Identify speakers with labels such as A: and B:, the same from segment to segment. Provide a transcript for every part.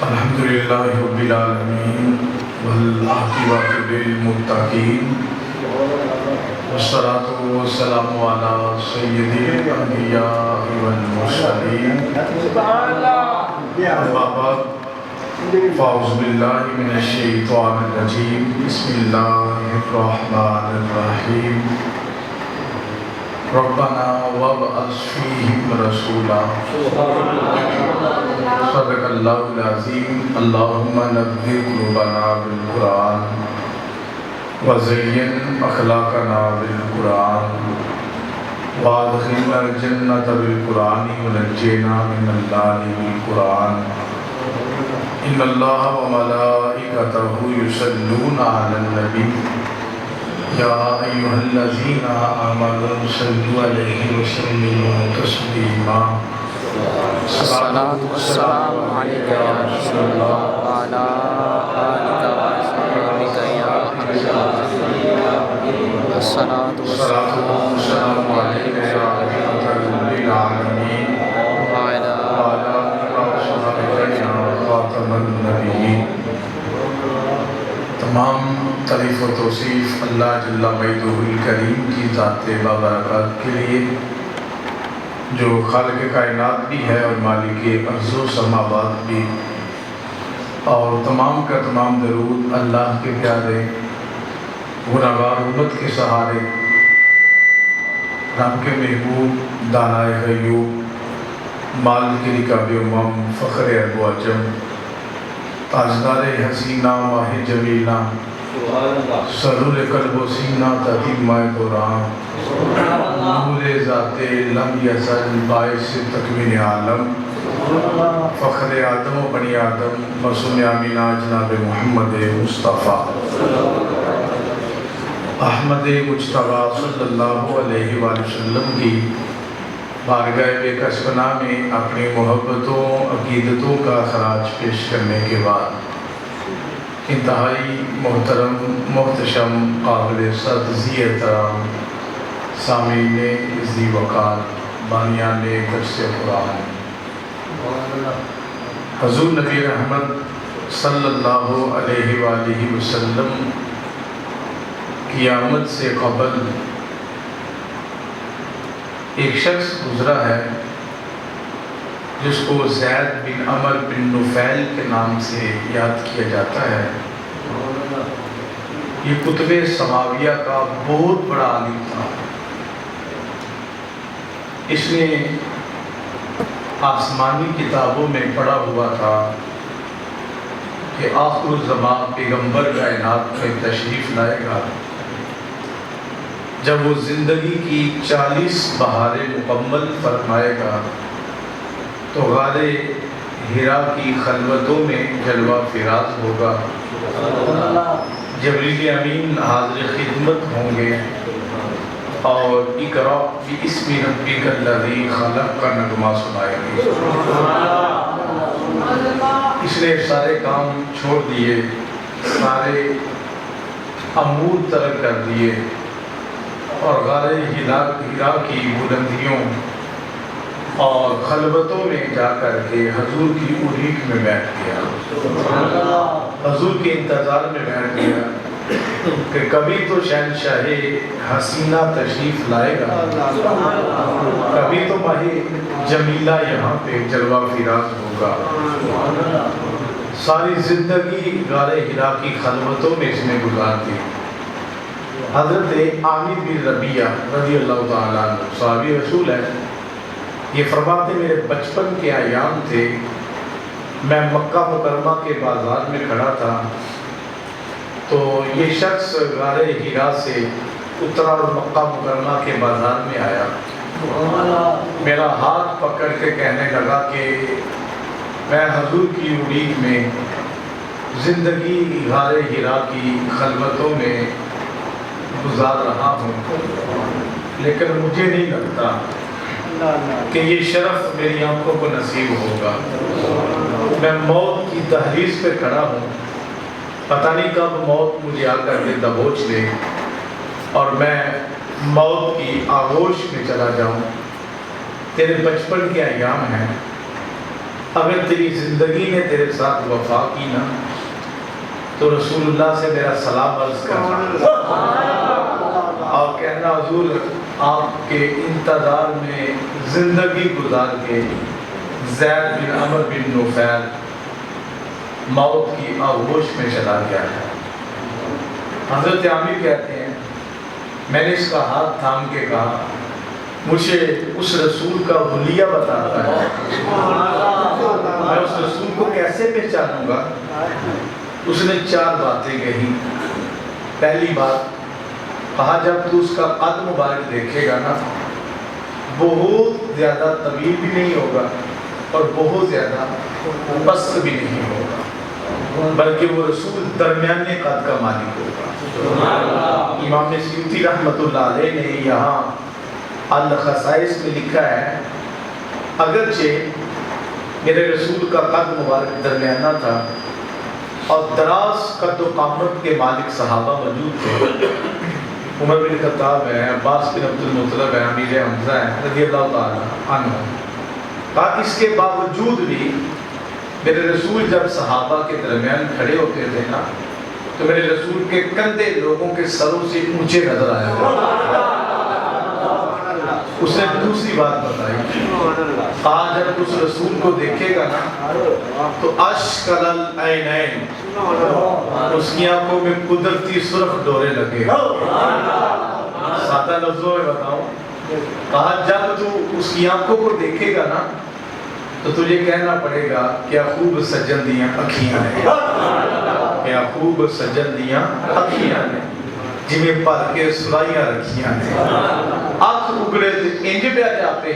A: الحمدللہ رب العالمین والعاقبۃ للمتقین والصلاۃ والسلام علی سید الانبیاء والمرسلین اما بعد فاعوذ باللہ من الشیطان الرجیم بسم اللہ الرحمن الرحیم ربنا وابعث فیہم رسولا صدق اللہ العظیم اللہم نبّر قلوبنا بالقرآن وزین اخلاقنا بالقرآن وادخلنا الجنۃ بالقرآن ونجینا من النار بالقرآن ان اللہ وملائکتہ یصلون علی النبی یا ایھا الذین آمنوا صلوا علیہ وسلموا تسلیما
B: الصلاة والسلام علیک یا رسول اللہ وعلی آلک وصحبک یا حبیب اللہ الصلاة
A: والسلام علیک یا رحمۃ للعالمین
B: وعلی
A: وعلی آلک یا خاتم النبیین۔ تمام تعریف و توصیف اللہ جل مجدہ الکریم کی ذات بابرکات کے لیے جو خالق کائنات بھی ہے اور مالک ارض و سماوات بھی، اور تمام کا تمام درود اللہ کے پیارے گنہگار امت کے سہارے رب کے محبوب دانائے غیوب مالک رکاب امم فخر ارب و عجم تاجدار حسینہ ماہ جمیلہ سرور قلب و سینہ تتیمہ دوران نور ذات لم یزل باعث تکوین عالم فخر آدم و بنی آدم معصوم آمینہ جناب محمد مصطفیٰ احمد مجتبیٰ صلی اللہ علیہ وآلہ وسلم کی بارگاہ بے کسبنا میں اپنی محبتوں عقیدتوں کا خراج پیش کرنے کے بعد انتہائی محترم محتشم قابل صد ذی احترام سامعین ذی وقار بانیان درس قرآن، حضور نبی رحمت صلی اللہ علیہ وآلہ وسلم کی آمد سے قبل ایک شخص گزرا ہے جس کو زید بن عمر بن نفیل کے نام سے یاد کیا جاتا ہے۔ یہ کتب سماویہ کا بہت بڑا عالم تھا۔ اس نے آسمانی کتابوں میں پڑھا ہوا تھا کہ آخر الزمان پیغمبر کائنات میں تشریف لائے گا جب وہ زندگی کی 40 بہاریں مکمل فرمائے گا تو غار حرا کی خلوتوں میں جلوہ فراز ہوگا، جبریل امین حاضر خدمت ہوں گے اور اقرأ باسم ربک الذی خلق کا نغمہ سنائیں گے۔ اس نے سارے کام چھوڑ دیے، سارے امور ترک کر دیے اور غار حرا کی بلندیوں اور خلوتوں میں جا کر کے حضور کی اڑیک میں بیٹھ گیا، حضور کے انتظار میں بیٹھ گیا کہ کبھی تو شہنشاہ حسینہ تشریف لائے گا، کبھی تو ماہ جمیلہ یہاں پہ جلوہ فراز ہوگا۔ ساری زندگی غار حرا کی خلوتوں میں اس نے گزار دی۔ حضرت عامر بن ربیعہ رضی اللہ تعالیٰ عنہ صحابی رسول ہے، یہ فرماتے میرے بچپن کے ایام تھے، میں مکہ مکرمہ کے بازار میں کھڑا تھا تو یہ شخص غار حرا سے اترا اور مکہ مکرمہ کے بازار میں آیا، میرا ہاتھ پکڑ کے کہنے لگا کہ میں حضور کی اڑیک میں زندگی غار حرا کی خلوتوں میں گزار رہا ہوں، لیکن مجھے نہیں لگتا کہ یہ شرف میری آنکھوں کو نصیب ہوگا۔ میں موت کی دہلیز پہ کھڑا ہوں، پتہ نہیں کب موت مجھے آ کر کے دبوچ لے اور میں موت کی آغوش میں چلا جاؤں۔ تیرے بچپن کے ایام ہیں، اگر تیری زندگی نے تیرے ساتھ وفا کی نا تو رسول اللہ سے میرا سلام عرض کرنا اور کہنا حضور آپ کے انتظار میں زندگی گزار کے زید بن عمر بن نفیل موت کی آغوش میں چلا گیا ہے۔ حضرت عامر کہتے ہیں میں نے اس کا ہاتھ تھام کے کہا مجھے اس رسول کا حلیہ بتاتا ہے، میں اس رسول کو کیسے پہچانوں گا؟ اس نے 4 باتیں کہی۔ پہلی بات کہا جب تو اس کا قد مبارک دیکھے گا نا بہت زیادہ طویل بھی نہیں ہوگا اور بہت زیادہ پست بھی نہیں ہوگا، بلکہ وہ رسول درمیانے قد کا مالک ہوگا۔ امام سیوطی رحمۃ اللہ علیہ نے یہاں الخصائص میں لکھا ہے اگرچہ میرے رسول کا قد مبارک درمیانہ تھا اور دراز قد و قامت کے مالک صحابہ موجود تھے، عمر بن خطاب ہے، عباس بن عبد المطلب ہے، امیر حمزہ ہے رضی اللہ تعالیٰ عنہ، کہا اس کے باوجود بھی میرے رسول جب صحابہ کے درمیان کھڑے ہوتے تھے نا تو میرے رسول کے کندھے لوگوں کے سروں سے اونچے نظر آئے تھے۔ اس نے دوسری بات بتائی، کہا جب اس رسول کو دیکھے گا نا تو اشکل العینین، اس کی آنکھوں میں قدرتی سرخ ڈورے لگے۔ سادہ لفظوں میں بتاؤں، کہا جب تو اس کی آنکھوں کو دیکھے گا نا تو تجھے کہنا پڑے گا کیا خوب سجن دیاں اکھیاں ہیں، کیا خوب سجن دیاں اکھیاں ہیں جنہیں پر کے سلائیاں رکھیاں ہیں، آنکھ اگڑے انج پہ جاپے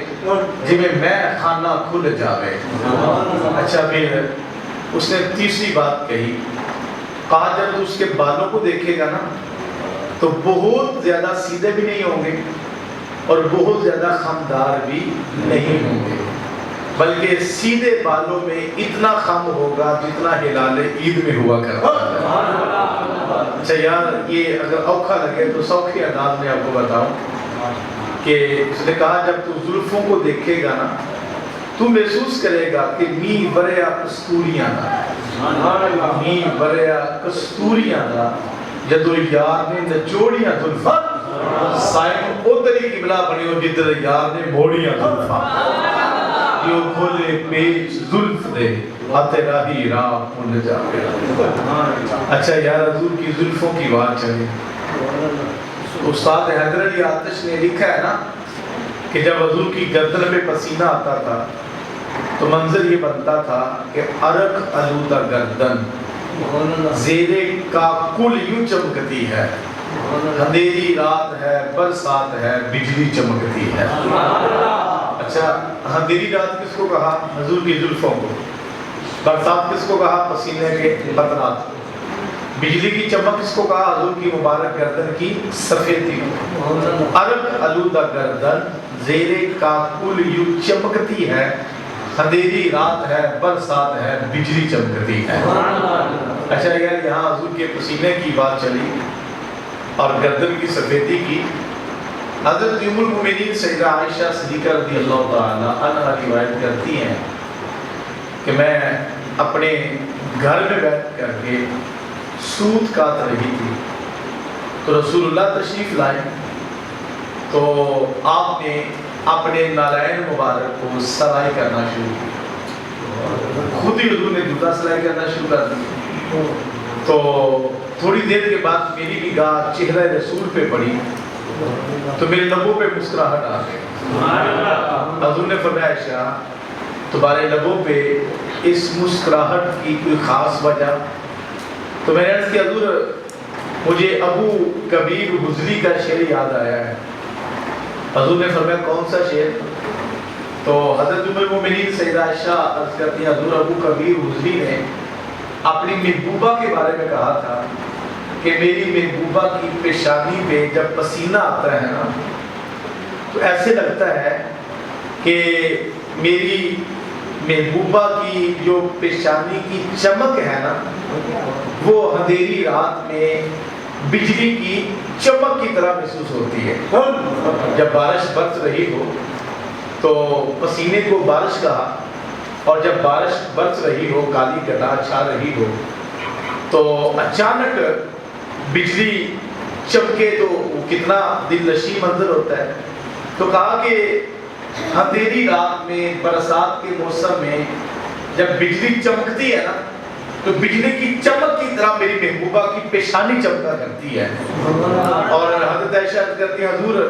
A: جنہیں میں خانہ کھل جاوے۔ اچھا پھر اس نے تیسری بات کہی، کہا جب تو اس کے بالوں کو دیکھے گا نا تو بہت زیادہ سیدھے بھی نہیں ہوں گے اور بہت زیادہ خمدار بھی نہیں ہوں گے، بلکہ سیدھے بالوں میں اتنا خم ہوگا جتنا ہلال عید میں ہوا کرتا ہے۔ اچھا یار یہ اگر اوکھا لگے تو سوکھے انداز میں آپ کو بتاؤں کہ اس نے کہا جب تو زلفوں کو دیکھے گا نا تو محسوس کرے گا کہ می بریا کستوریاں دا، می بریا کستوریاں دا جدو یار نے نچوڑیاں زلفاں سائن ادھری قبلہ بنی ہو جدھر یار نے موڑیاں زلفاں، جو کھولے پیچ زلف دے آتے راہی راہ ان جاوے۔ اچھا یار حضور کی زلفوں کی بات چلی، استاد حیدر علی آتش نے لکھا ہے نا کہ جب حضور کی گردن پہ پسینہ آتا تھا تو منظر یہ بنتا تھا کہ عرق آلودہ گردن زیرے کا کل یوں چمکتی ہے، اندھیری رات ہے برسات ہے بجلی چمکتی ہے۔ اچھا اندھیری رات کس کو کہا؟ حضور کی زلفوں کو۔ برسات کس کو کہا؟ پسینے کے قطرات۔ بجلی کی چمک کس کو کہا؟ حضور کی مبارک گردن کی سفیدی کو۔ عرق آلودہ گردن زیرے کا کل یوں چمکتی ہے، اندھیری رات ہے برسات ہے بجلی چمکتی ہے۔ اچھا یار یہاں حضور کے پسینے کی بات چلی اور گردن کی سفیدی کی، حضرت ام المؤمنین سیدہ عائشہ صدیقہ رضی اللہ تعالیٰ عنہا روایت کرتی ہیں کہ میں اپنے گھر میں بیٹھ کر کے سوت کاٹ رہی تھی تو رسول اللہ تشریف لائے تو آپ نے اپنے نالین مبارک کو سلائی کرنا شروع کی، خود ہی حضور نے جوتا سلائی کرنا شروع کر دی۔ تو تھوڑی دیر کے بعد میری نگاہ چہرہ رسول پہ پڑی تو میرے لبوں پہ مسکراہٹ آ گئی۔ حضور نے فرمایا عائشہ تمہارے لبوں پہ اس مسکراہٹ کی کوئی خاص وجہ؟ تو میں نے عرض کیا حضور مجھے ابو کبیر حضلی کا شعر یاد آیا ہے۔ حضور نے فرمایا کون سا شعر؟ تو حضرت ام المؤمنین سیدہ عائشہ عرض کرتی ہیں حضور ابو کبیر حضلی نے اپنی محبوبہ کے بارے میں کہا تھا کہ میری محبوبہ کی پیشانی پہ جب پسینہ آتا ہے نا تو ایسے لگتا ہے کہ میری محبوبہ کی جو پیشانی کی چمک ہے نا وہ اندھیری رات میں بجلی کی چمک کی طرح محسوس ہوتی ہے۔ جب بارش برس رہی ہو تو پسینے کو بارش کہا اور جب بارش برس رہی ہو، کالی گھٹا چھا رہی ہو، تو اچانک بجلی چمکے تو وہ کتنا دل نشیں منظر ہوتا ہے. تو کہا کہ اندھیری رات میں، برسات کے موسم میں جب بجلی چمکتی ہے نا، تو بجلی کی چمک کی طرح میری محبوبہ کی پیشانی چمکا کرتی ہے. اور حضرت عائشہ عرض کرتی ہے حضور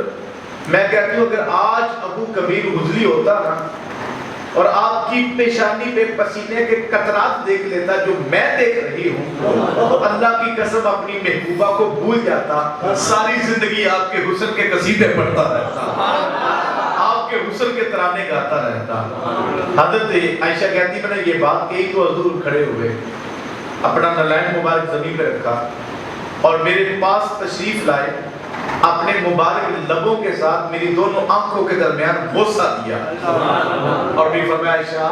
A: میں کہتی ہوں اگر آج ابو کبیر حضری ہوتا نا اور آپ کی پیشانی پہ پسینے کے قطرات دیکھ لیتا جو میں دیکھ رہی ہوں، تو اللہ کی قسم اپنی محبوبہ کو بھول جاتا، ساری زندگی آپ کے حسن کے قصیدے پڑھتا رہتا، آپ کے حسن کے ترانے گاتا رہتا. حضرت عائشہ کہتی میں نے یہ بات کہی تو حضور کھڑے ہوئے، اپنا نلائن مبارک زمین پہ رکھا اور میرے پاس تشریف لائے، اپنے مبارک لبوں کے ساتھ میری دونوں آنکھوں کے درمیان بوسہ دیا اور بھی فرمایا عائشہ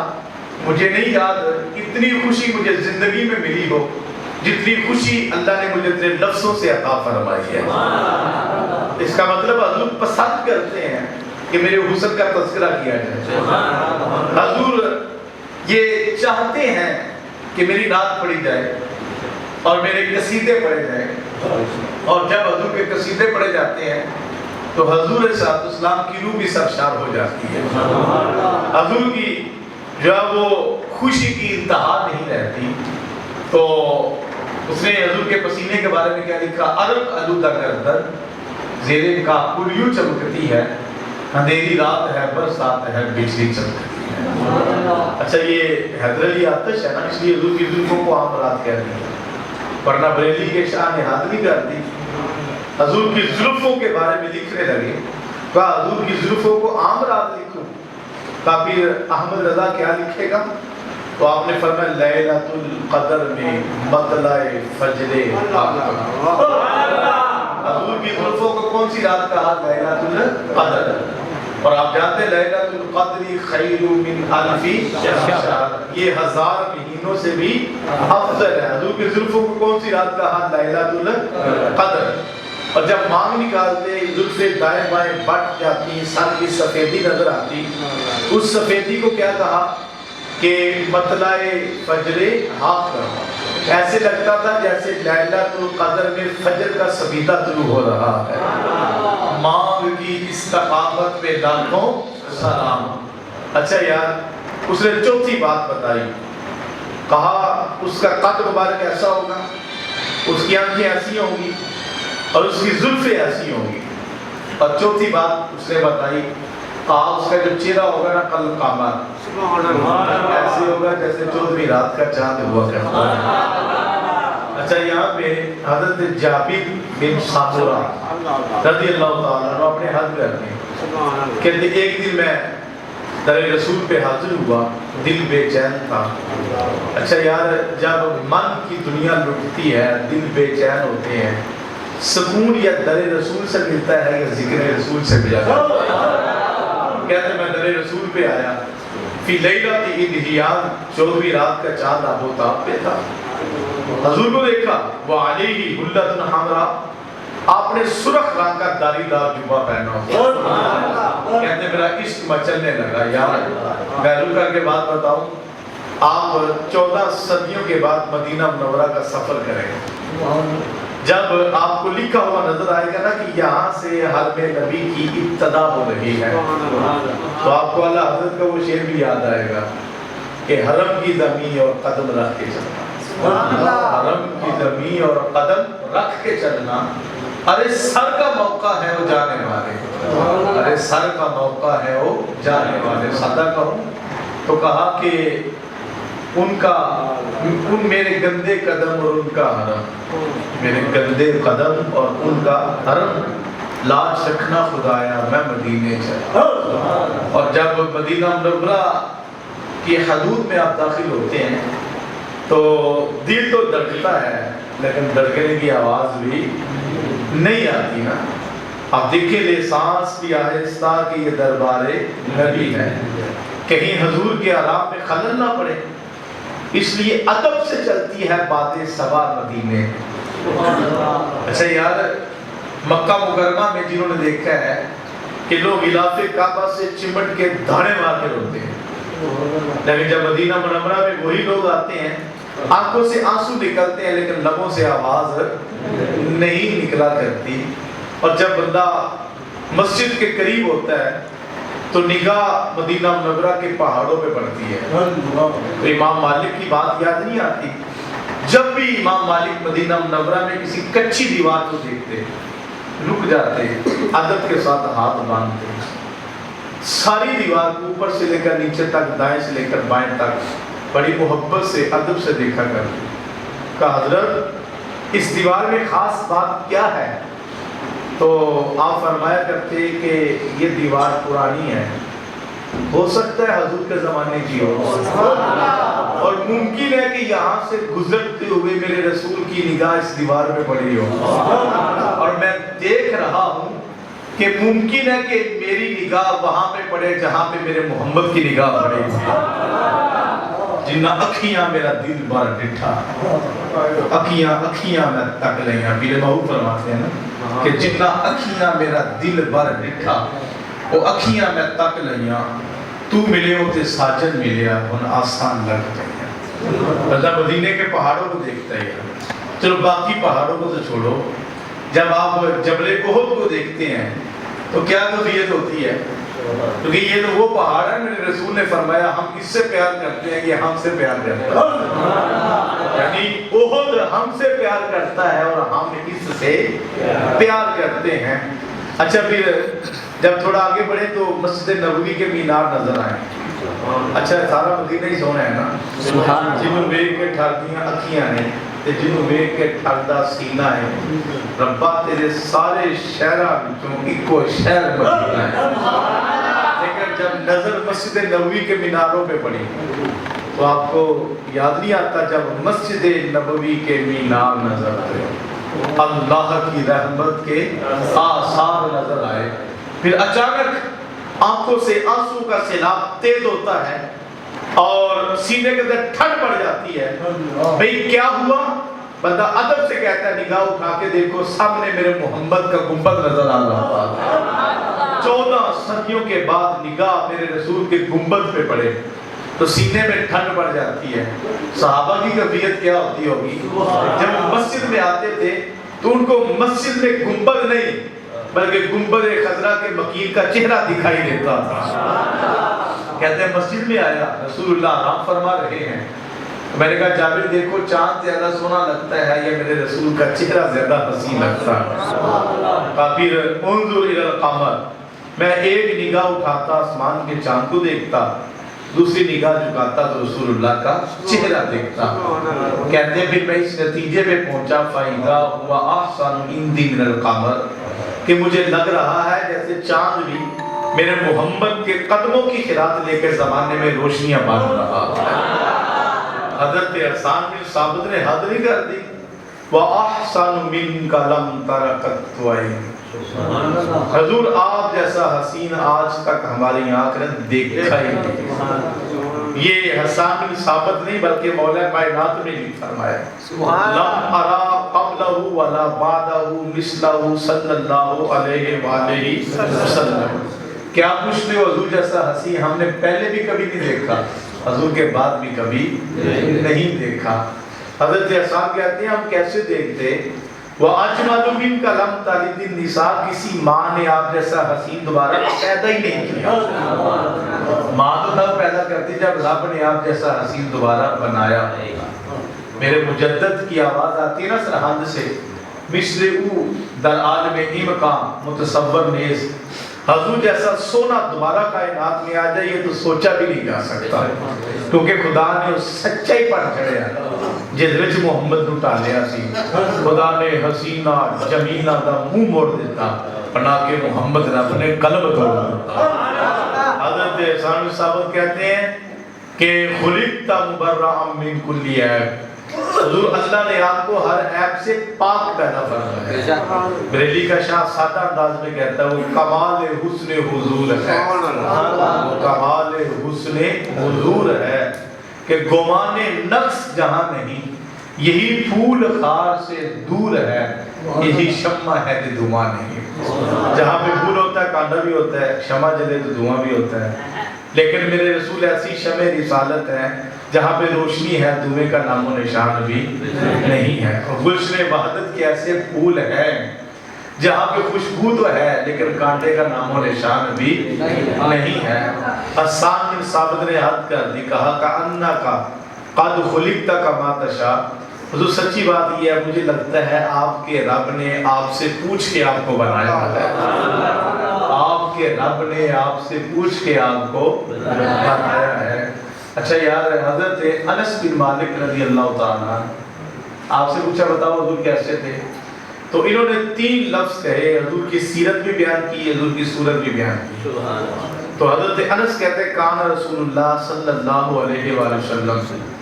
A: مجھے نہیں یاد اتنی خوشی مجھے زندگی میں ملی ہو جتنی خوشی اللہ نے مجھے تیرے لفظوں سے عطا فرمائی ہے. اس کا مطلب حضور پسند کرتے ہیں کہ میرے حسن کا تذکرہ کیا جائے. حضور یہ چاہتے ہیں کہ میری نعت پڑھی جائے اور میرے قصیدے پڑھے جائیں. اور جب حضور کے قصیدے پڑھے جاتے ہیں تو حضور صلی اللہ علیہ وسلم کی روح بھی سرشار ہو جاتی ہے. حضور کی جو ہے وہ خوشی کی انتہا نہیں رہتی. تو اس نے حضور کے پسینے کے بارے میں کیا لکھا؟ عرب آلودہ گردن زیر کا پلیو چمکتی ہے، اندھیری رات ہے برسات ہے بجلی چمکتی ہے. اچھا یہ حیدر علی آتش ہے نا، اس لیے حضور کی زلفوں کو عام رات کہہ دی، ورنہ بریلی کے شاہ نے ہاتھ نہیں کرتی. حضور کی زلفوں کے بارے میں لکھنے لگے، کہا حضور کی زلفوں کو عام رات لکھوں. کہا پھر احمد رضا کیا لکھے گا؟ تو آپ نے فرمایا لیلۃ القدر میں مطلع فجر آفتاب. حضور کی زلفوں کو کون سی رات کہا؟ لیلۃ القدر. اور آپ جانتے ہیں لیلۃ القدر خیر من الف شہر، یہ 1000 مہینوں سے بھی افضل ہے. حضور کی زلفوں کو کون سی رات کہا؟ لیلۃ القدر. اور جب مانگ نکالتے زلفیں دائیں بائیں بٹ جاتی، سر کی سفیدی نظر آتی، اس سفیدی کو کیا کہا کہ مطلع فجر آفتاب. ایسے لگتا تھا جیسے لیلۃ القدر میں فجر کا سبیدہ طلوع ہو رہا ہے. مانگ کی استقامت پہ لاکھوں سلام. اچھا یار اس نے چوتھی بات بتائی، کہا اس کا قد مبارک ایسا ہوگا، اس کی آنکھیں ایسی ہوں گی اور اس کی زلفیں ایسی ہوں گی. اور چوتھی بات اس نے بتائی، کہا اس کا جو چہرہ ہوگا نا کل قمر، ایسے ہوگا جیسے 14ویں رات کا چاند ہوا کرتا ہے. اچھا یہاں پہ حضرت جابر بن سامورہ رضی اللہ تعالیٰ عنہ اپنے حد گھر میں کہتے ایک دن میں در رسول پہ حاضر ہوا، دل بے چین تھا. اچھا یار جب من کی دنیا لٹتی ہے دل بے چین ہوتے ہیں، سکون یا در رسول سے ملتا ہے یا ذکر رسول سے ملا. کہتے میں در رسول پہ آیا، فی لیلۃ الاضحیٰ 14ویں رات کا چاند آفتاب پہ تھا. حضور کو دیکھا، وہ علیہ حلۃ حمراء، آپ نے سرخ رنگ کا داری دار جبہ پہنا ہوا. کہتے میرا عشق مچلنے لگا. یار میں رک کر کے بات بتاؤں، آپ 14 صدیوں کے بعد مدینہ منورہ کا سفر کریں، جب آپ کو لکھا ہوا نظر آئے گا نا کہ یہاں سے حرم نبی کی ابتدا ہو رہی ہے، تو آپ کو اللہ حضرت کا وہ شعر بھی یاد آئے گا کہ حرم کی زمین اور قدم رکھ کے چلنا. حرم کی زمین اور قدم رکھ کے چلنا. ارے سر کا موقع ہے وہ جانے والے، ارے سر کا موقع ہے وہ جانے والے. سادہ کہوں تو کہا کہ ان میرے گندے قدم اور ان کا حرم، میرے گندے قدم اور ان کا حرم، لاج رکھنا خدایا میں مدینے چلا. اور جب مدینہ منورہ کی حدود میں آپ داخل ہوتے ہیں تو دل تو دھڑکتا ہے لیکن دھڑکنے کی آواز بھی نہیں آتی نا. آپ دیکھیں لے سانس بھی آہستہ کہ یہ دربار نبی ہے، کہیں حضور کے آرام میں خلل نہ پڑے، اس لیے ادب سے چلتی ہے باتیں صبا مدینے. اچھا یار مکہ مکرمہ میں جنہوں نے دیکھا ہے کہ لوگ غلاف کعبہ سے چمٹ کے دھاڑے مار کے روتے ہیں، لیکن جب مدینہ منورہ میں وہی لوگ آتے ہیں آنکھوں سے آنسو نکلتے ہیں لیکن لبوں سے آواز نہیں نکلا کرتی. اور جب بندہ مسجد کے قریب ہوتا ہے تو نگاہ مدینہ منورہ کے پہاڑوں پہ پڑتی ہے. تو امام مالک کی بات یاد نہیں آتی؟ جب بھی امام مالک مدینہ منورہ میں کسی کچی دیوار کو دیکھتے رک جاتے، ادب کے ساتھ ہاتھ باندھتے، ساری دیوار کو اوپر سے لے کر نیچے تک، دائیں سے لے کر بائیں تک بڑی محبت سے ادب سے دیکھا کرتے. کہا حضرت اس دیوار میں خاص بات کیا ہے؟ تو آپ فرمایا کرتے کہ یہ دیوار پرانی ہے، ہو سکتا ہے حضور کے زمانے کی ہو، اور ممکن ہے کہ یہاں سے گزرتے ہوئے میرے رسول کی نگاہ اس دیوار پہ پڑی ہو، اور میں دیکھ رہا ہوں کہ ممکن ہے کہ میری نگاہ وہاں پہ پڑے جہاں پہ میرے محمد کی نگاہ پڑے گی. جنہ اکھیاں میرا دل بر ڈٹھا، اکھیاں میں تک لیاں. پیر محبوب فرماتے ہیں نا کہ جنہ اکھیاں میرا دل بر ڈٹھا، وہ اکھیاں میں تک لیاں، تو ملے ہو تے ساجن ملیا ان آسان لگ گئے. بندہ مدینے کے پہاڑوں کو دیکھتا ہے. چلو باقی پہاڑوں کو تو چھوڑو، جب آپ جبل احد کو دیکھتے ہیں تو کیا کیفیت ہوتی ہے؟ کیونکہ یہ تو وہ پہاڑ ہے، میرے رسول نے فرمایا ہم اس سے پیار کرتے ہیں، یہ ہم سے پیار کرتا ہے. یعنی احد ہم سے پیار کرتا ہے اور ہم اس سے پیار کرتے ہیں. اچھا پھر جب تھوڑا آگے بڑھے تو مسجد نبوی کے مینار نظر آئے. اچھا سارا مدینہ ہی سونا ہے نا، جنہوں ویکھ کے ٹھردیاں اکھیاں نے تے جنہوں ویکھ کے ٹھردا سینہ ہے. ربا تیرے سارے شہراں وچوں اکو شہر مدینہ ہے. لیکن جب نظر مسجد نبوی کے میناروں پہ پڑی تو آپ کو یاد نہیں آتا جب مسجد نبوی کے مینار نظر آئے، اللہ کی رحمت کے آثار نظر آئے. پھر اچانک آنکھوں سے آنسو کا سیلاب تیز ہوتا ہے اور سینے کے اندر ٹھنڈ پڑ جاتی ہے. بھئی کیا ہوا؟ بندہ ادب سے کہتا ہے نگاہ اٹھا کے دیکھو سامنے میرے محمد کا گنبد نظر آ رہا ہے. 14 صدیوں کے بعد نگاہ میرے رسول کے گنبد پہ پڑے تو سینے میں ٹھنڈ پڑ جاتی ہے. صحابہ کی کیفیت کیا ہوتی ہوگی؟ جب وہ مسجد میں آتے تھے تو ان کو مسجد میں گنبد نہیں بلکہ گنبد خضرا کے مکین کا چہرہ دکھائی دیتا تھا. کہتے ہیں مسجد میں آیا، رسول اللہ آرام فرما رہے ہیں. میں نے کہا جابر دیکھو چاند زیادہ سونا لگتا ہے یا میرے رسول کا چہرہ زیادہ حسین لگتا ہے؟ پھر انظر الی القمر، میں ایک نگاہ اٹھاتا آسمان کے چاند کو دیکھتا، دوسری نگاہ جھکاتا تو رسول اللہ کا چہرہ دیکھتا. کہتے ہیں پھر میں اس نتیجے پہ پہنچا فَإِذَا هُوَ أَحْسَنُ عِنْدِي مِنَ الْقَمَرِ کہ مجھے لگ رہا ہے جیسے چاند بھی میرے محمد کے قدموں کی خیرات لے کے زمانے میں روشنیاں باندھ رہا ہے. حضرت حسان بن ثابت نے حد نہیں کر دی، وَأَحْسَنُ مِنْكَ لَمْ تَرَ قَطُّ عَيْنٌ. حضور آپ جیسا حسین آج تک ہماری آنکھ نے دیکھا ہی نہیں. یہ حسان بن ثابت نہیں بلکہ مولا کائنات نے بھی فرمایا لَمْ أَرَى قَبْلَهُ وَلَا بَعْدَهُ مِثْلَهُ صلی اللہ علیہ وآلہ وسلم. کیا پوچھتے ہو حضور جیسا حسین ہم نے پہلے بھی کبھی نہیں دیکھا، حضور کے بعد بھی کبھی نہیں دیکھا. حضرت حسان کہتے ہیں ہم کیسے دیکھتے؟ وَأَجْمَلُ مِنْكَ لَمْ تَلِدِ النِّسَاء، کسی ماں نے آپ جیسا حسین دوبارہ پیدا ہی نہیں کیا. ماں تو تب پیدا کرتی جب رب نے آپ جیسا حسین دوبارہ بنایا. میرے مجدد کی آواز آتی ہے نا سرحد سے، مصر او در عالم امکان متصور نیز. حضور جیسا سونا دوبارہ کائنات میں آ جائے یہ تو سوچا بھی نہیں جا سکتا، کیونکہ خدا نے اس سچائی پر چڑھیا جس وچ محمد نو ٹالیا سی. خدا نے حسینہ جمینہ دا منہ موڑ دیتا بنا کے محمد رب نے قلب توڑ دیتا. حضرت حسان ثابت کہتے ہیں کہ خلقت مبرأ من کل عیب، حضور اللہ نے آپ کو ہر عیب سے پاک پیدا فرمایا. بریلی کا شاہ سادہ انداز میں کہتا ہے وہ کمال حسن حضور ہے، وہ کمال حسن حضور ہے کہ گمان نقص جہاں نہیں، یہی پھول خار سے دور ہے، یہی شمع ہے کہ دھواں نہیں. جہاں پہ پھول ہوتا ہے کانڈا بھی ہوتا ہے، شمع جلے تو دھواں بھی ہوتا ہے. لیکن میرے رسول ایسی شمع رسالت ہے جہاں پہ روشنی ہے دھوئیں کا نام و نشان بھی نہیں ہے، اور گلشن وحدت کے ایسے پھول ہیں جہاں پہ خوشبو تو ہے لیکن کانٹے کا نام و نشان بھی نہیں ہے۔ حسان بن ثابت نے حد کر دی، کہا کأنک قد خلقت کما تشاء، حضور سچی بات یہ ہے مجھے لگتا ہے آپ کے رب نے آپ سے پوچھ کے آپ کو بنایا ہے، آپ کے رب نے آپ سے پوچھ کے آپ کو بنایا ہے۔ اچھا یار، حضرت انس بن مالک رضی اللہ تعالیٰ آپ سے پوچھا بتاؤ حضور کیسے تھے، تو انہوں نے 3 لفظ کہے، حضور کی سیرت بھی بیان کی، حضور کی صورت بھی بیان کی۔ تو حضرت انس کہتے ہیں کان رسول اللہ صلی اللہ علیہ وآلہ وسلم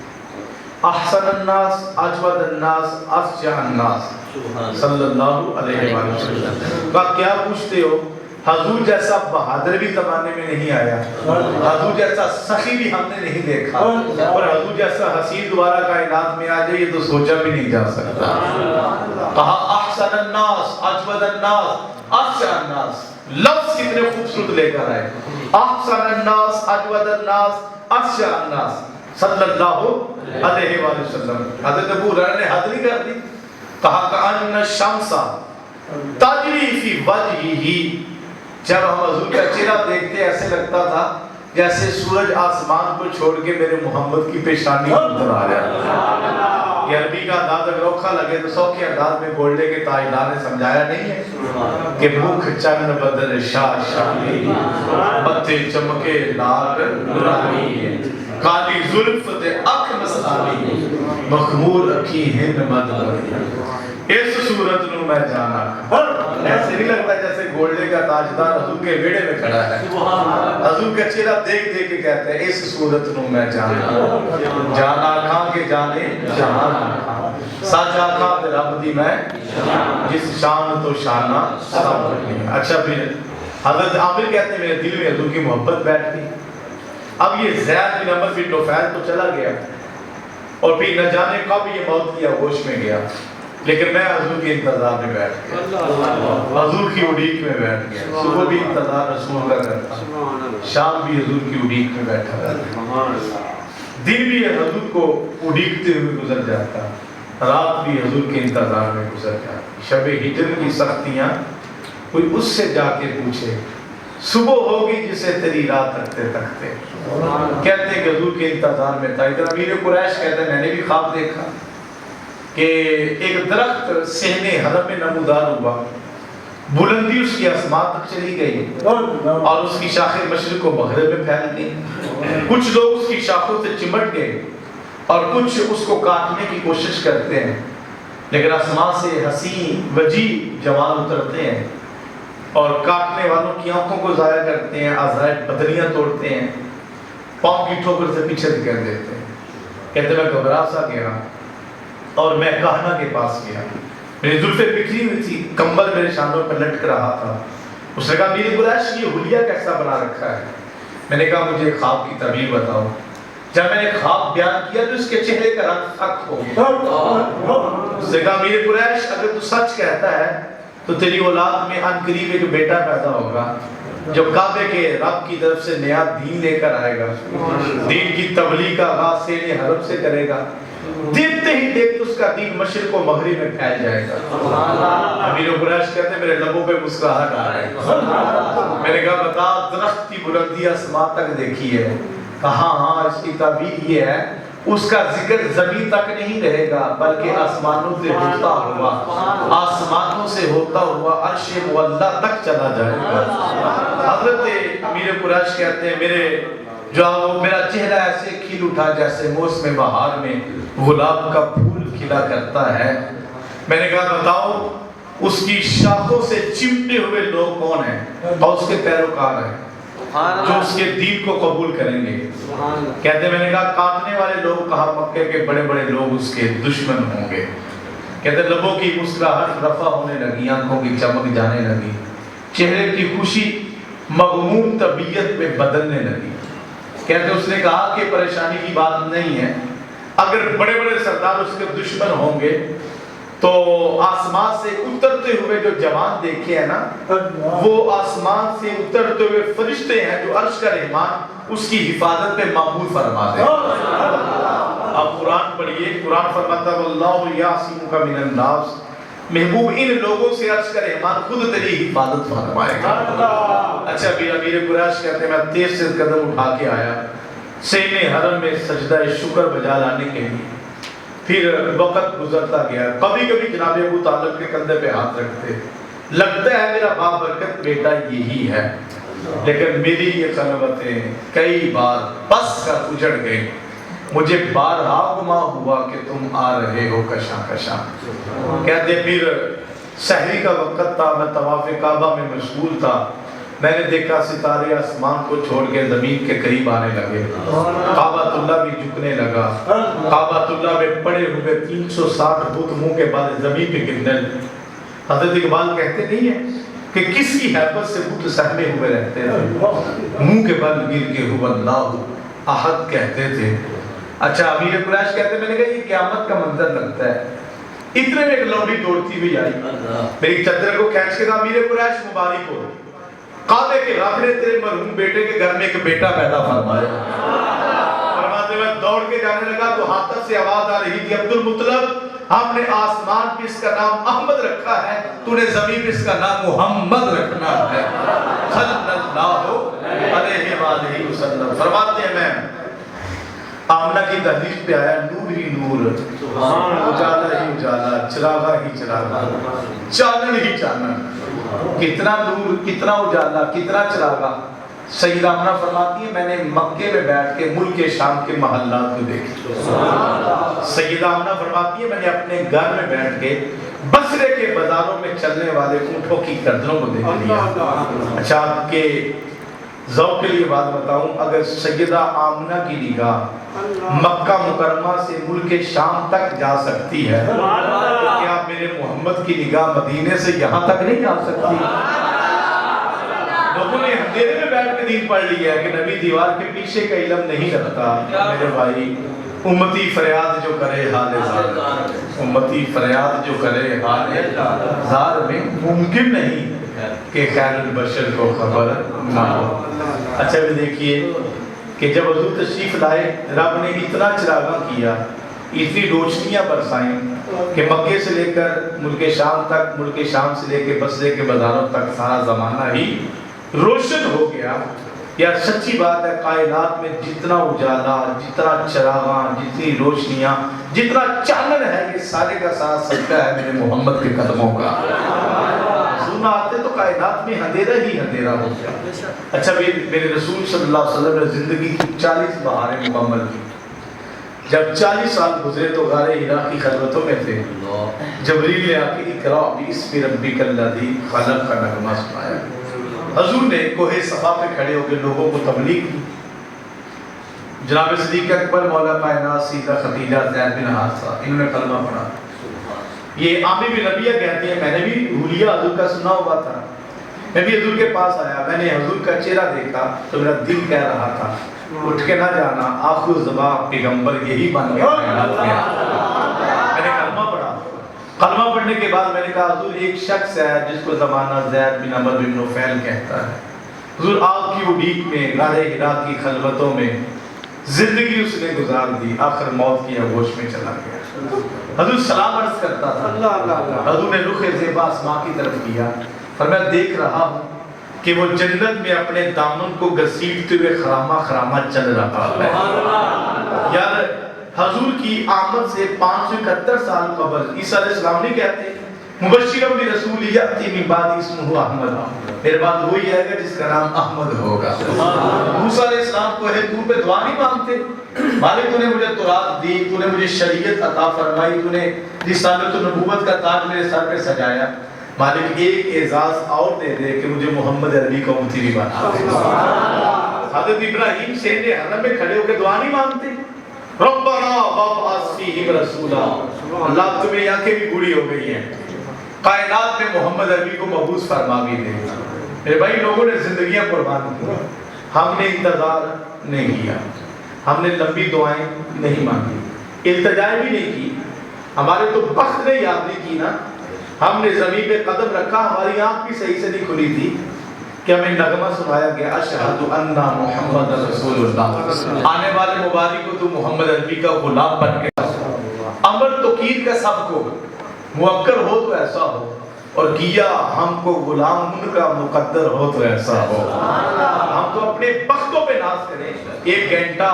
A: احسن الناس اجود الناس اشجع الناس صلی اللہ علیہ وآلہ وسلم۔ کہا کیا پوچھتے ہو، حضور جیسا بہادر بھی زمانے میں نہیں آیا، حضور جیسا سخی بھی ہم نے نہیں دیکھا، اور حضور جیسا حسین دوبارہ کائنات میں آ جائے یہ تو سوچا بھی نہیں جا سکتا۔ کہا احسن الناس اجود الناس اشجع الناس، لفظ کتنے خوبصورت لے کر آئے، احسن الناس اجود الناس اشجع الناس صلی اللہ علیہ وآلہ وسلم۔ حضرت ابو ہریرہ نے حد نہیں کر دی، کہا کأن الشمس تجری فی وجہہ، جب ہم حضور کا چہرہ دیکھتے ایسے لگتا تھا جیسے سورج آسمان کو چھوڑ کے میرے محمد کی پیشانی اتر آ رہا ہے۔ یہ عربی کا انداز اگر اوکھا لگے تو سو کے انداز میں گولڈے کے تاجدار نے سمجھایا نہیں ہے کہ مکھ چند بدر شاہ شاہی، متھے چمکے لال نورانی، کالی زلف تے اکھ مستانی، مخمور اکھی ہند مدبری، اس صورت نو میں جانا۔ ایسے نہیں لگتا جیسے گولڈے کا تاجدار حضور کے بیڑے میں کھڑا ہے، حضور کا چہرہ دیکھ دیکھ کے کہتے ہیں اس صورت نو میں جانا، جانا کھاں کے جانے جہاں ساجا کھاں تے رب دی میں جس شان تو شانہ سب نہیں۔ اچھا پھر حضرت عامر کہتے ہیں میرے دل میں حضور کی محبت بیٹھ گئی۔ اب یہ زید بن عمر بن نفیل تو چلا گیا اور پھر نہ جانے کب یہ موت کی آغوش میں گیا، لیکن میں حضور کے انتظار میں بیٹھ گیا، حضور کی اڑیک میں بیٹھ گیا، صبح بھی انتظار رسول کا کرتا، شام بھی حضور کی اڑیک میں بیٹھا رہتا، دن بھی حضور کو اڑیکتے ہوئے گزر جاتا، رات بھی حضور کے انتظار میں گزر جاتی۔ شب ہجر کی سختیاں کوئی اس سے جا کے پوچھے، صبح ہوگی جسے تیری رات تکتے تکتے، کہتے ہیں کہ حضور کے انتظار میں تھا۔ ادھر امیر قریش کہتے ہیں میں نے بھی خواب دیکھا کہ ایک درخت صحن حرم میں نمودار ہوا، بلندی اس کی آسمان تک چلی گئی اور اس کی شاخیں مشرق و مغرب میں پھیل گئی، کچھ لوگ اس کی شاخوں سے چمٹ گئے اور کچھ اس کو کاٹنے کی کوشش کرتے ہیں، لیکن آسمان سے حسین وجیح جوان اترتے ہیں اور کاٹنے والوں کی آنکھوں کو ضائع کرتے ہیں، عزائر بدلیاں توڑتے ہیں، پاؤں کی ٹھوکر سے پیچھے دھکیل دیتے ہیں۔ کہتے میں گھبرا سا گیا اور میں کہنا کے پاس گیا، میری زلفیں بکھری ہوئی تھی، کمبل میرے شانوں پر لٹک رہا تھا۔ اس نے کہا میری قریش یہ حلیہ کیسا بنا رکھا ہے؟ میں نے کہا مجھے خواب کی تعبیر بتاؤ۔ جب میں نے خواب بیان کیا تو اس کے چہرے کا رنگ سخت ہو گیا۔ اس نے کہا میری قریش اگر تو سچ کہتا ہے تو تیری اولاد میں ان قریب ایک بیٹا پیدا ہوگا جو کعبے کے رب کی طرف سے نیا دین لے کر آئے گا، دین کی تبلیغ کا آغاز سین حرم سے کرے گا، دیکھتے ہی دیکھتے اس کا دین مشرق و مغرب میں پھیل جائے گا۔ امیر قریش کہتے ہیں میرے لبوں پہ مسکراہٹ آ رہی ہے۔ میں نے کہا بتا درخت کی بلندی آسمان تک دیکھی ہے؟ کہا ہاں، اس کی تعبیر یہ ہے اس کا ذکر زمین تک نہیں رہے گا بلکہ آسمانوں سے ہوتا ہوا، آسمانوں سے ہوتا ہوا عرش معلی تک چلا جائے گا۔ حضرت امیر قریش کہتے ہیں میرا چہرہ ایسے کھل اٹھا جیسے موسم بہار میں گلاب کا پھول کھلا کرتا ہے۔ میں نے کہا بتاؤ اس کی شاخوں سے چمٹے ہوئے لوگ کون ہیں اور اس کے پیروکار ہیں جو اس کے دین کو قبول کریں گے؟ کہتے میں نے کہا کاٹنے والے لوگ، کہا مکے کے بڑے بڑے لوگ اس کے دشمن ہوں گے۔ کہتے لبوں کی مسکراہٹ رفع ہونے لگی، آنکھوں کی چمک جانے لگی، چہرے کی خوشی مغموم طبیعت میں بدلنے لگی۔ کہتے اس نے کہا کہ پریشانی کی بات نہیں ہے، اگر بڑے بڑے سردار اس کے دشمن ہوں گے تو آسمان سے اترتے ہوئے جو جوان دیکھے ہیں نا، وہ آسمان سے اترتے ہوئے فرشتے ہیں جو عرش کا رحمان اس کی حفاظت پہ معمول فرما دے۔ اب قرآن پڑھیے، قرآن فرماتا ہے واللہ یعصمک من الناس، محبوب ان لوگوں سے عرض کرے ہم خود تیری حفاظت فرمائے گا۔ اچھا امیر قریش کہتے ہیں میں تیز سے قدم اٹھا کے آیا سین حرم میں سجدہ شکر بجا لانے کے لیے، پھر وقت گزرتا گیا، کبھی کبھی جناب ابو طالب کے کندھے پہ ہاتھ رکھتے، لگتا ہے میرا بابرکت بیٹا یہی ہے، لیکن میری یہ خلوتیں کئی بار پس کر اجڑ گئے، مجھے بارہا گما ہوا کہ تم آ رہے ہو کشاں کشاں۔ کہتے پھر سحری کا وقت تھا، میں طواف کعبہ میں مشغول تھا، میں نے دیکھا ستارے آسمان کو چھوڑ کے زمین کے قریب آنے لگے، کعبۃ اللہ بھی جھکنے لگا، کعبۃ اللہ میں پڑے ہوئے 360 بت منہ کے بعد زمین پہ گرنے لگے۔ حضرت اقبال کہتے نہیں ہیں کہ کس کی حیبت سے بت سہمے ہوئے رہتے تھے، منہ کے بل گر کے هو اللہ احد کہتے تھے۔ اچھا امیر قریش کہتے میں نے کہا یہ قیامت کا منظر لگتا ہے، اتنے میں ایک لوڈی دوڑتی ہوئی آئی، میری چادر کو کھینچ کے کہا امیر قریش مبارک ہو، کعبے کے رب نے تیرے مرحوم بیٹے کے گھر میں ایک بیٹا پیدا فرمایا۔ فرماتے ہوئے دوڑ کے جانے لگا تو ہاتھ سے آواز آ رہی تھی عبد المطلب ہم نے آسمان پہ اس کا نام احمد رکھا ہے، تو نے زمین پہ اس کا نام محمد رکھنا ہے صلی اللہ علیہ وآلہ وسلم۔ فرماتے ہیں میں آمنہ کی دہلیز پہ آیا، نور ہی نور، اجالا ہی اجالا، چراغا ہی چراغا، چانن ہی چانن، کتنا نور، کتنا اجالا، کتنا چراغا۔ سیدہ آمنہ فرماتی ہے میں نے مکے میں بیٹھ کے ملک شام کے محلات کو دیکھی۔ سیدہ آمنہ فرماتی ہے میں نے اپنے گھر میں بیٹھ کے بصرے کے بازاروں میں چلنے والے اونٹوں کی گردنوں کو دیکھ لیا۔ اچھا آپ کے ذوق کے لیے بات بتاؤں، اگر سیدہ آمنہ کی نگاہ مکہ مکرمہ سے ملک شام تک جا سکتی ہے تو کیا میرے محمد کی نگاہ مدینے سے یہاں تک نہیں جا سکتی؟ لوگوں نے اندھیرے میں بیٹھ کے دین پڑھ لیا ہے کہ نبی دیوار کے پیچھے کا علم نہیں رکھتا۔ میرے بھائی امتی فریاد جو کرے حال زار، امتی فریاد جو کرے حال زار میں ممکن نہیں کہ خیر البشر کو خبر نہ ہو۔ اچھا بھی دیکھیے کہ جب حضور تشریف لائے رب نے اتنا چراغاں کیا، اتنی روشنیاں برسائیں کہ مکے سے لے کر ملک شام تک، ملک شام سے لے کے بصرے کے بازاروں تک سارا زمانہ ہی روشن ہو گیا۔ یار سچی بات ہے کائنات میں جتنا اجالا، جتنا چراغاں، جتنی روشنیاں، جتنا چانن ہے یہ سارے کا سارا صدقہ ہے میرے محمد کے قدموں کا۔ سننا آتے تو کائنات میں اندھیرا ہی اندھیرا ہو گیا۔ اچھا میرے رسول صلی اللہ علیہ وسلم نے زندگی کی 40 بہاریں مکمل کی۔ جب 40 سال گزرے تو غار ہرا کی خلوتوں میں تھے، جبریل نے آ کے اقرا باسم ربک الذی خلق کا نغمہ سنایا۔ حضور نے کوہ صفا پہ کھڑے ہو کے لوگوں کو تبلیغ کی۔ جناب صدیق اکبر، مولا کائنات، سیدہ خدیجہ، زید بن حارثہ، انہوں نے کلمہ پڑھا۔ یہ عامی بن ربیعہ کہتی ہیں میں نے بھی حلیہ حضور کا سنا ہوا تھا، میں بھی حضور کے پاس آیا، میں نے حضور کا چہرہ دیکھا تو میرا دل کہہ رہا تھا اٹھ کے نہ جانا، آخر زبان پیغمبر یہی بن گیا کائنات میں۔ میں نے کلمہ پڑھا، کلمہ پڑھنے کے بعد میں نے کہا حضور ایک شخص ہے جس کو زمانہ زید بن عمرو بن نفیل کہتا ہے، حضور آگ کی اڈیک میں غار ہرا کی خلوتوں میں زندگی اس نے گزار دی، آخر موت کی آغوش میں چلا گیا۔ حضور سلام عرض کرتا تھا، حضور نے رخ زیبا آسمان کی طرف کیا، فرمایا دیکھ رہا ہوں کہ وہ جنت میں اپنے دامن کو گھسیٹتے ہوئے خرامہ خرامہ چل رہا ہے۔ یار حضور کی آمد سے 571 سال قبل عیسیٰ علیہ السلام نہیں کہتے مبشرا برسول یأتی من بعد اسمہ احمد، میرے بعد وہی آئے گا جس کا نام احمد ہوگا۔ موسیٰ علیہ السلام کو ہے دور پہ دعا نہیں مانگتے، مالک تو نے مجھے تورات دی، تو نے مجھے شریعت عطا فرمائی، تو نے رسالت و نبوت کا تاج میرے سر پہ سجایا، مالک ایک اعزاز اور دے دے کہ مجھے محمد عربی کا امتی بھی بنا دے۔ حضرت ابراہیم شہر حرم میں کھڑے ہو کے دعا نہیں مانگتے، ربنا وابعث فیہم رسولا، اللہ تمہیں آنکھیں بھی بوڑھی ہو گئی ہیں، کائنات میں محمد عربی کو مبعوث فرما بھی دے۔ میرے بھائی لوگوں نے زندگیاں قربان کی، ہم نے انتظار نہیں کیا، ہم نے لمبی دعائیں نہیں مانگی، التجائیں بھی نہیں کی، ہمارے تو بخت نے یاد نہیں کی نا، ہم نے زمین پہ قدم رکھا، ہماری آنکھ بھی صحیح سے نہیں کھلی تھی، کہ ہمیں نغمہ سنایا گیا اشہد ان محمد رسول اللہ، آنے والے مبارک کو تو محمد عربی کا غلام بن کے امر توقیر کا سب کو موکر ہو تو ایسا ہو، اور کیا ہم کو غلام ان کا مقدر ہو تو ایسا ہو۔ ہم تو اپنے بختوں پہ ناز کریں، 1 گھنٹہ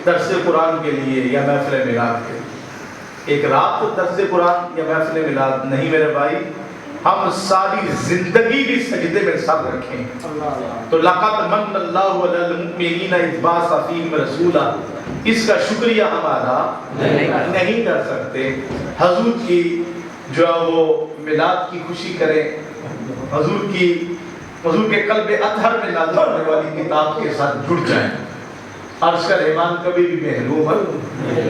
A: درس قرآن کے لیے یا محفل میلاد کے، ایک رات درس قرآن یا محفل میلاد نہیں میرے بھائی، ہم ساری زندگی بھی سجدے میں سب رکھیں تو لقد من اللہ علی المؤمنین اذ بعث فیہم رسولا، اس کا شکریہ ہم ادا نہیں کر سکتے۔ حضور کی جو وہ میلاد کی خوشی کریں، حضور کے قلب اطہر میں نازل ہونے والی کتاب کے ساتھ جڑ جائیں۔ عرش کا رحمان کبھی بھی محروم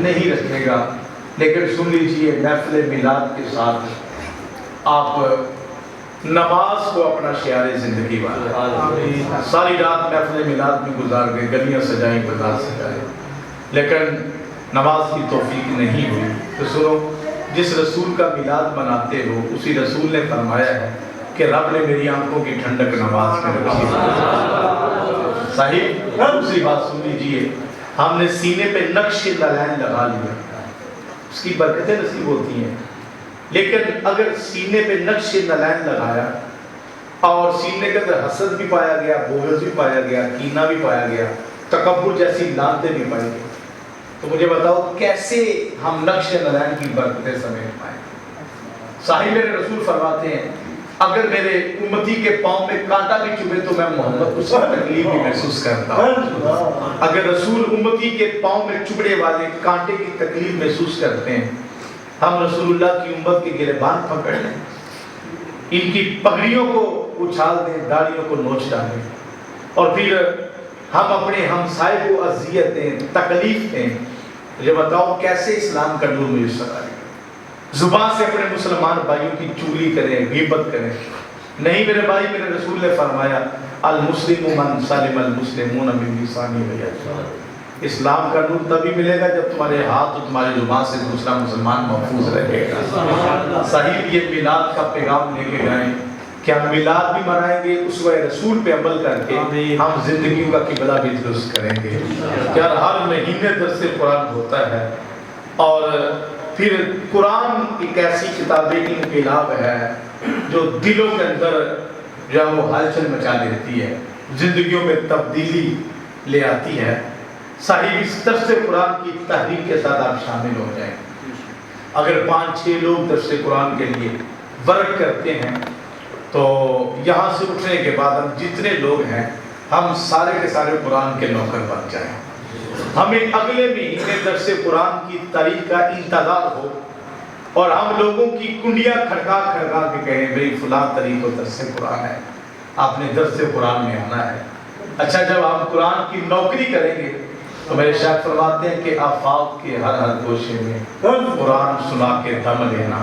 A: نہیں رکھے گا، لیکن سن لیجئے محفل میلاد کے ساتھ آپ نماز کو اپنا شعار زندگی بنائیں۔ ساری رات محفل میلاد میں گزار گئے، گلیاں سجائیں، بازار سجائے، لیکن نماز کی توفیق نہیں ہوئی تو سنو، جس رسول کا میلاد مناتے ہو اسی رسول نے فرمایا ہے کہ رب نے میری آنکھوں کی ٹھنڈک نماز میں رکھی۔ صحیح؟ دوسری بات سن لیجئے، ہم نے سینے پہ نقش لالین لگا لیا، اس کی برکتیں نصیب ہوتی ہیں، لیکن اگر سینے پہ نقش لالین لگایا اور سینے کے اندر حسد بھی پایا گیا، بغض بھی پایا گیا، کینہ بھی پایا گیا، تکبر جیسی لعنتیں بھی پائی گئی، تو مجھے بتاؤ کیسے ہم نقش لالین کی برکتیں سمیٹ پائیں؟ صاحب میرے رسول فرماتے ہیں اگر میرے امتی کے پاؤں میں کانٹا بھی چبھے تو میں محمد اس کی تکلیف بھی محسوس کرتا ہوں۔ اگر رسول امتی کے پاؤں میں چبھنے والے کانٹے کی تکلیف محسوس کرتے ہیں، ہم رسول اللہ کی امت کے گریبان پکڑ لیں، ان کی پگڑیوں کو اچھال دیں، داڑھیوں کو نوچ ڈالیں، اور پھر ہم اپنے ہمسائے کو اذیت دیں، تکلیف دیں، یہ بتاؤ کیسے اسلام کا نور میسر آئے؟ زبان سے اپنے مسلمان بھائیوں کی چغلی کریں، غیبت کریں؟ نہیں میرے بھائی، میرے رسول نے فرمایا المسلم من سلم المسلمون من لسانہ و یدہ، اسلام کا نور تبھی ملے گا جب تمہارے ہاتھ اور تمہاری زبان سے دوسرا مسلمان محفوظ رہے گا۔ صحیح یہ میلاد کا پیغام لے کے جائیں کہ ہم میلاد بھی منائیں گے، اسوہ رسول پہ عمل کر کے ہم زندگیوں کا قبلہ بھی درست کریں گے۔ یار ہر مہینے درس قرآن ہوتا ہے، اور پھر قرآن ایک ایسی کتابیں انقلاب ہے جو دلوں کے اندر جو ہے وہ ہلچل مچا دیتی ہے، زندگیوں میں تبدیلی لے آتی ہے۔ صحیح اس درس قرآن کی تحریک کے ساتھ آپ شامل ہو جائیں۔ اگر 5-6 لوگ درس قرآن کے لیے ورک کرتے ہیں تو یہاں سے اٹھنے کے بعد ہم جتنے لوگ ہیں ہم سارے کے سارے قرآن کے نوکر بن جائیں۔ ہمیں اگلے مہینے درس قرآن کی تاریخ کا انتظار ہو اور ہم لوگوں کی کنڈیاں کھڑکا کھڑکا کے کہیں بھئی فلاں تاریخ کو درس قرآن ہے، آپ نے درس قرآن میں آنا ہے۔ اچھا جب ہم قرآن کی نوکری کریں گے تو میرے شیخ فرماتے ہیں کہ آفاق کے ہر گوشے میں قرآن سنا کے دم لینا،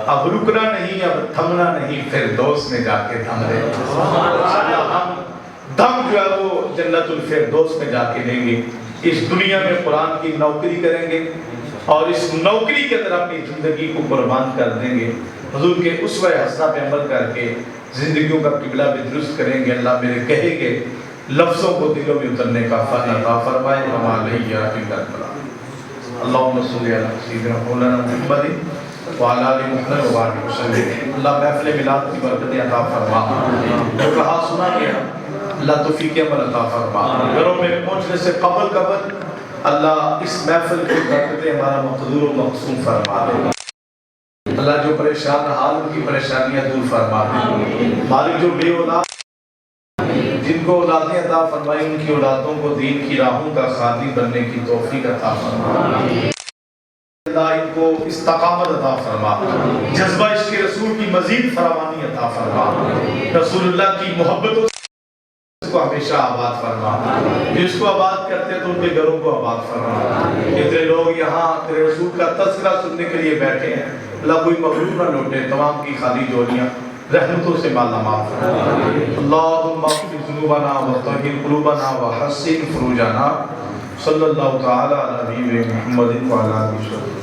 A: اب رکنا نہیں، اب تھمنا نہیں، فردوس میں جا کے دم لینا۔ ہم دم جو ہے وہ جنت الفردوس میں جا کے لیں گے، اس دنیا میں قرآن کی نوکری کریں گے اور اس نوکری کے اندر اپنی زندگی کو قربان کر دیں گے، حضور کے اسوہ حسنہ پہ عمل کر کے زندگیوں کا قبلہ بھی درست کریں گے۔ اللہ میرے کہے گے لفظوں کو دلوں میں اترنے کا فضل عطا فرمائے۔ اللہم صلی علی سیدنا مولانا محمد وعلی آل محمد وبارک وسلم۔ اللہ محفل میلاد کی برکتیں عطا فرما، جو کہا سنا گیا اللہ توفیق عمل عطا فرما، گھروں میں پہنچنے سے قبل اللہ اس محفل کی برکتیں ہمارا مقدور و مقسوم فرما دے۔ اللہ جو پریشان حال ان کی پریشانیاں دور فرما دے۔ مالک جو بے اولاد جن کو اولادیں عطا فرمائی ان کی اولادوں کو دین کی راہوں کا خادم بننے کی توفیق عطا فرما۔ اللہ ان کو استقامت عطا فرما، جذبہ عشق رسول کی مزید فراوانی عطا فرما، رسول اللہ کی محبتوں کو ہمیشہ آباد فرما، جس کو آباد کرتے تو ان کے گھروں کو آباد فرما۔ اتنے لوگ یہاں تیرے رسول کا تذکرہ سننے کے لیے بیٹھے ہیں، اللہ کوئی مغرور نہ لوٹے، تمام کی خالی جوڑیاں رحمتوں سے مالا مال فرما۔ اللہم اغفر ذنوبنا وطہر قلوبنا وحسن فروجنا، صلی اللہ تعالی علی نبی محمد وعلی آلہ وسلم۔